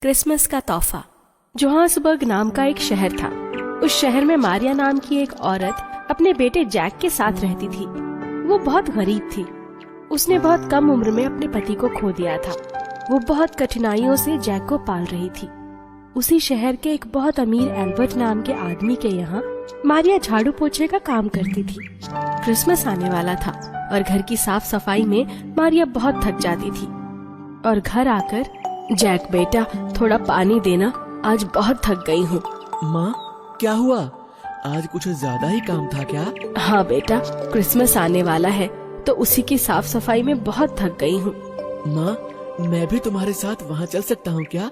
Christmas का तोहफा। Johannesburg नाम का एक शहर था। उस शहर में मारिया नाम की एक औरत अपने बेटे जैक के साथ रहती थी। वो बहुत गरीब थी। उसने बहुत कम उम्र में अपने पति को खो दिया था। वो बहुत कठिनाइयों से जैक को पाल रही थी। उसी शहर के एक बहुत अमीर एल्बर्ट नाम के आदमी के यहाँ मारिया झाड़ू पोछे का काम करती थी। क्रिसमस आने वाला था और घर की साफ सफाई में मारिया बहुत थक जाती थी और घर आकर, जैक बेटा थोड़ा पानी देना, आज बहुत थक गई हूँ। माँ क्या हुआ? आज कुछ ज्यादा ही काम था क्या? हाँ बेटा, क्रिसमस आने वाला है तो उसी की साफ सफाई में बहुत थक गई हूँ। माँ मैं भी तुम्हारे साथ वहाँ चल सकता हूँ क्या?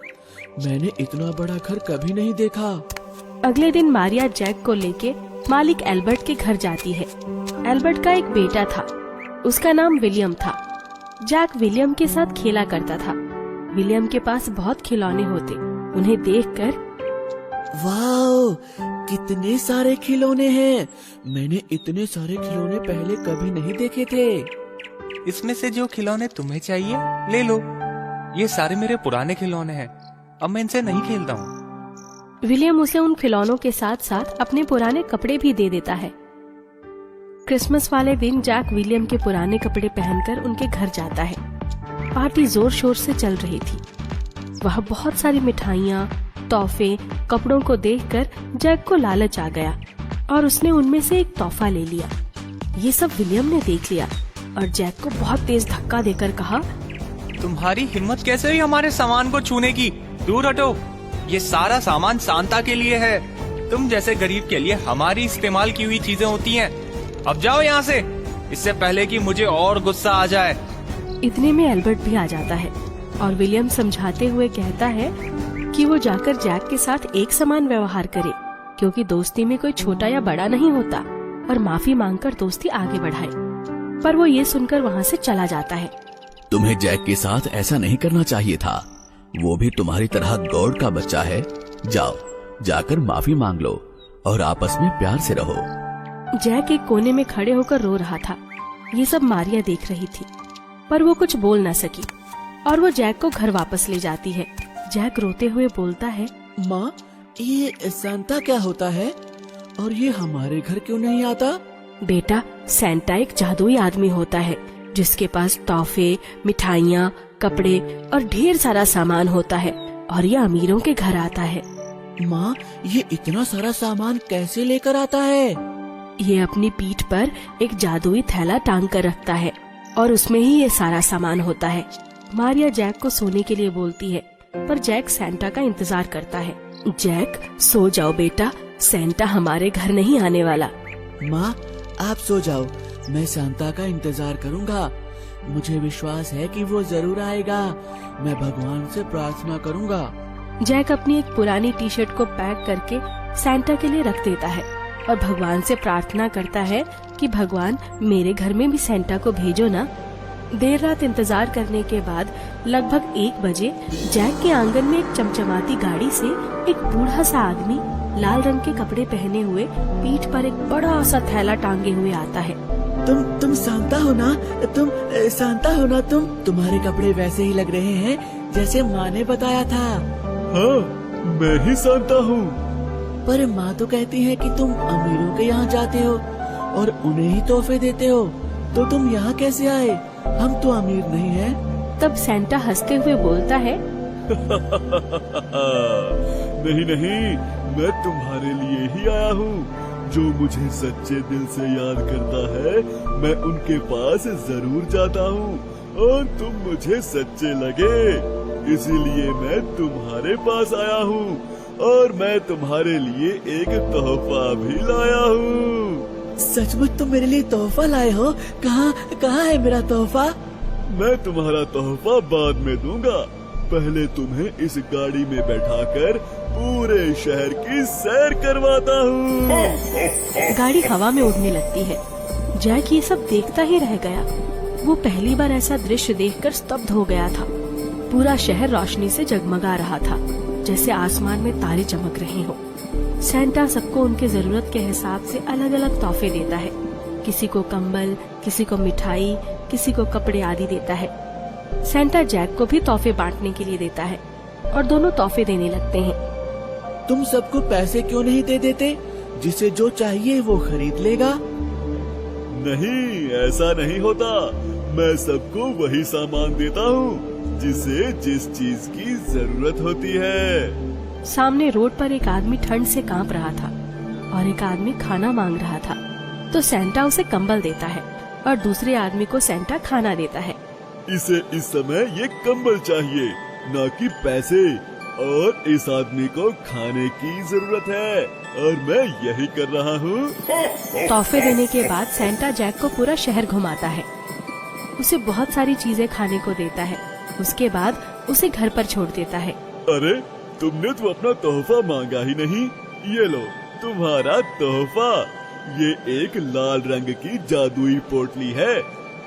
मैंने इतना बड़ा घर कभी नहीं देखा। अगले दिन मारिया जैक को लेके मालिक एल्बर्ट के घर जाती है। एल्बर्ट का एक बेटा था, उसका नाम विलियम था। जैक विलियम के साथ खेला करता था। विलियम के पास बहुत खिलौने होते। उन्हें देखकर, वाह, कितने सारे खिलौने हैं। मैंने इतने सारे खिलौने पहले कभी नहीं देखे थे। इसमें से जो खिलौने तुम्हें चाहिए ले लो। ये सारे मेरे पुराने खिलौने हैं, अब मैं इनसे नहीं खेलता हूँ। विलियम उसे उन खिलौनों के साथ साथ अपने पुराने कपड़े भी दे देता है। क्रिसमस वाले दिन जैक विलियम के पुराने कपड़े पहनकर उनके घर जाता है। पार्टी जोर शोर से चल रही थी। वहाँ बहुत सारी मिठाइयाँ, तोहफे, कपड़ों को देखकर जैक को लालच आ गया और उसने उनमें से एक तोहफा ले लिया। ये सब विलियम ने देख लिया और जैक को बहुत तेज धक्का देकर कहा, तुम्हारी हिम्मत कैसे हुई हमारे सामान को छूने की? दूर हटो, ये सारा सामान सांता के लिए है। तुम जैसे गरीब के लिए हमारी इस्तेमाल की हुई चीजें होती हैं। अब जाओ यहाँ से, इससे पहले कि मुझे और गुस्सा आ जाए। इतने में एल्बर्ट भी आ जाता है और विलियम समझाते हुए कहता है कि वो जाकर जैक के साथ एक समान व्यवहार करे, क्योंकि दोस्ती में कोई छोटा या बड़ा नहीं होता, और माफी मांगकर दोस्ती आगे बढ़ाए। पर वो ये सुनकर वहाँ से चला जाता है। तुम्हें जैक के साथ ऐसा नहीं करना चाहिए था। वो भी तुम्हारी तरह गॉड का बच्चा है। जाओ, जाकर माफी मांग लो और आपस में प्यार से रहो। जैक एक कोने में खड़े होकर रो रहा था। ये सब मारिया देख रही थी, पर वो कुछ बोल न सकी और वो जैक को घर वापस ले जाती है। जैक रोते हुए बोलता है, माँ ये सांता क्या होता है और ये हमारे घर क्यों नहीं आता? बेटा, सैंटा एक जादुई आदमी होता है जिसके पास तोहफे, मिठाइयाँ, कपड़े और ढेर सारा सामान होता है और ये अमीरों के घर आता है। माँ ये इतना सारा सामान कैसे लेकर आता है? ये अपनी पीठ पर एक जादुई थैला टांग कर रखता है और उसमें ही ये सारा सामान होता है। मारिया जैक को सोने के लिए बोलती है, पर जैक सैंटा का इंतजार करता है। जैक सो जाओ बेटा, सैंटा हमारे घर नहीं आने वाला। माँ आप सो जाओ, मैं सांता का इंतजार करूँगा। मुझे विश्वास है कि वो जरूर आएगा। मैं भगवान से प्रार्थना करूँगा। जैक अपनी एक पुरानी टी शर्ट को पैक करके सैंटा के लिए रख देता है और भगवान से प्रार्थना करता है कि भगवान मेरे घर में भी सैंटा को भेजो ना। देर रात इंतजार करने के बाद लगभग 1 बजे जैक के आंगन में एक चमचमाती गाड़ी से एक बूढ़ा सा आदमी लाल रंग के कपड़े पहने हुए, पीठ पर एक बड़ा सा थैला टांगे हुए आता है। तुम सांता हो ना? तुम सांता हो ना? तुम्हारे कपड़े वैसे ही लग रहे हैं जैसे माँ ने बताया था। हाँ, मैं ही सांता हूँ। पर माँ तो कहती है कि तुम अमीरों के यहाँ जाते हो और उन्हें ही तोहफे देते हो, तो तुम यहाँ कैसे आए? हम तो अमीर नहीं हैं। तब सैंटा हंसते हुए बोलता है, नहीं नहीं, मैं तुम्हारे लिए ही आया हूँ। जो मुझे सच्चे दिल से याद करता है, मैं उनके पास जरूर जाता हूँ और तुम मुझे सच्चे लगे, इसीलिए मैं तुम्हारे पास आया हूँ और मैं तुम्हारे लिए एक तोहफा भी लाया हूँ। सचमुच तुम मेरे लिए तोहफा लाए हो? कहाँ है मेरा तोहफा? मैं तुम्हारा तोहफा बाद में दूंगा। पहले तुम्हें इस गाड़ी में बैठाकर पूरे शहर की सैर करवाता हूँ। गाड़ी हवा में उड़ने लगती है। जैक ये सब देखता ही रह गया। वो पहली बार ऐसा दृश्य देखकर स्तब्ध हो गया था। पूरा शहर रोशनी से जगमगा रहा था, जैसे आसमान में तारे चमक रहे हो। सैंटा सबको उनके जरूरत के हिसाब से अलग अलग तोहफे देता है। किसी को कंबल, किसी को मिठाई, किसी को कपड़े आदि देता है। सैंटा जैक को भी तोहफे बांटने के लिए देता है। और दोनों तोहफे देने लगते हैं। तुम सबको पैसे क्यों नहीं दे देते? जिसे जो चाहिए वो खरीद लेगा। नहीं, ऐसा नहीं होता। मैं सबको वही सामान देता हूँ जिसे जिस चीज की जरूरत होती है। सामने रोड पर एक आदमी ठंड से कांप रहा था और एक आदमी खाना मांग रहा था। तो सेंटा उसे कंबल देता है और दूसरे आदमी को सेंटा खाना देता है। इसे इस समय ये कंबल चाहिए, न कि पैसे, और इस आदमी को खाने की जरूरत है और मैं यही कर रहा हूँ। तोहफे देने के बाद सेंटा जैक को पूरा शहर घुमाता है। उसे बहुत सारी चीजें खाने को देता है। उसके बाद उसे घर पर छोड़ देता है। अरे, तुमने तो अपना तोहफा मांगा ही नहीं। ये लो तुम्हारा तोहफा। ये एक लाल रंग की जादुई पोटली है।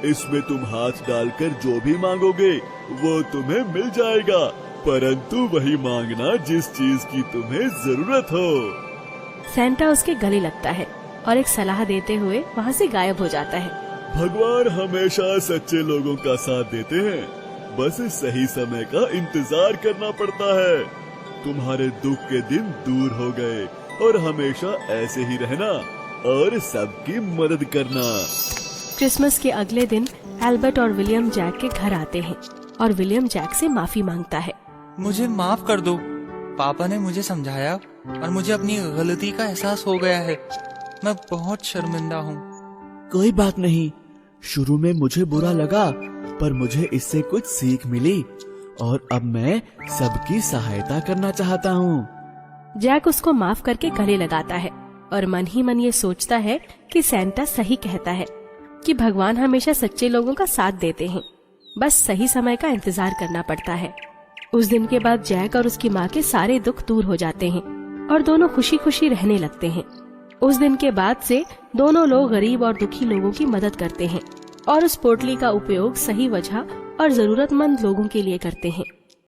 इसमें तुम हाथ डालकर जो भी मांगोगे वो तुम्हें मिल जाएगा, परंतु वही मांगना जिस चीज की तुम्हें जरूरत हो। सेंटा उसके गले लगता है और एक सलाह देते हुए वहाँ से गायब हो जाता है। भगवान हमेशा सच्चे लोगों का साथ देते हैं, बस सही समय का इंतजार करना पड़ता है। तुम्हारे दुख के दिन दूर हो गए और हमेशा ऐसे ही रहना और सबकी मदद करना। क्रिसमस के अगले दिन एल्बर्ट और विलियम जैक के घर आते हैं और विलियम जैक से माफी मांगता है। मुझे माफ कर दो। पापा ने मुझे समझाया और मुझे अपनी गलती का एहसास हो गया है। मैं बहुत शर्मिंदा हूँ। कोई बात नहीं। शुरू में मुझे बुरा लगा, पर मुझे इससे कुछ सीख मिली और अब मैं सबकी सहायता करना चाहता हूँ। जैक उसको माफ करके गले लगाता है और मन ही मन ये सोचता है कि सेंटा सही कहता है कि भगवान हमेशा सच्चे लोगों का साथ देते हैं, बस सही समय का इंतजार करना पड़ता है। उस दिन के बाद जैक और उसकी माँ के सारे दुख दूर हो जाते हैं और दोनों खुशी खुशी रहने लगते हैं। उस दिन के बाद से दोनों लोग गरीब और दुखी लोगों की मदद करते हैं और उस पोटली का उपयोग सही वजह और जरूरतमंद लोगों के लिए करते हैं।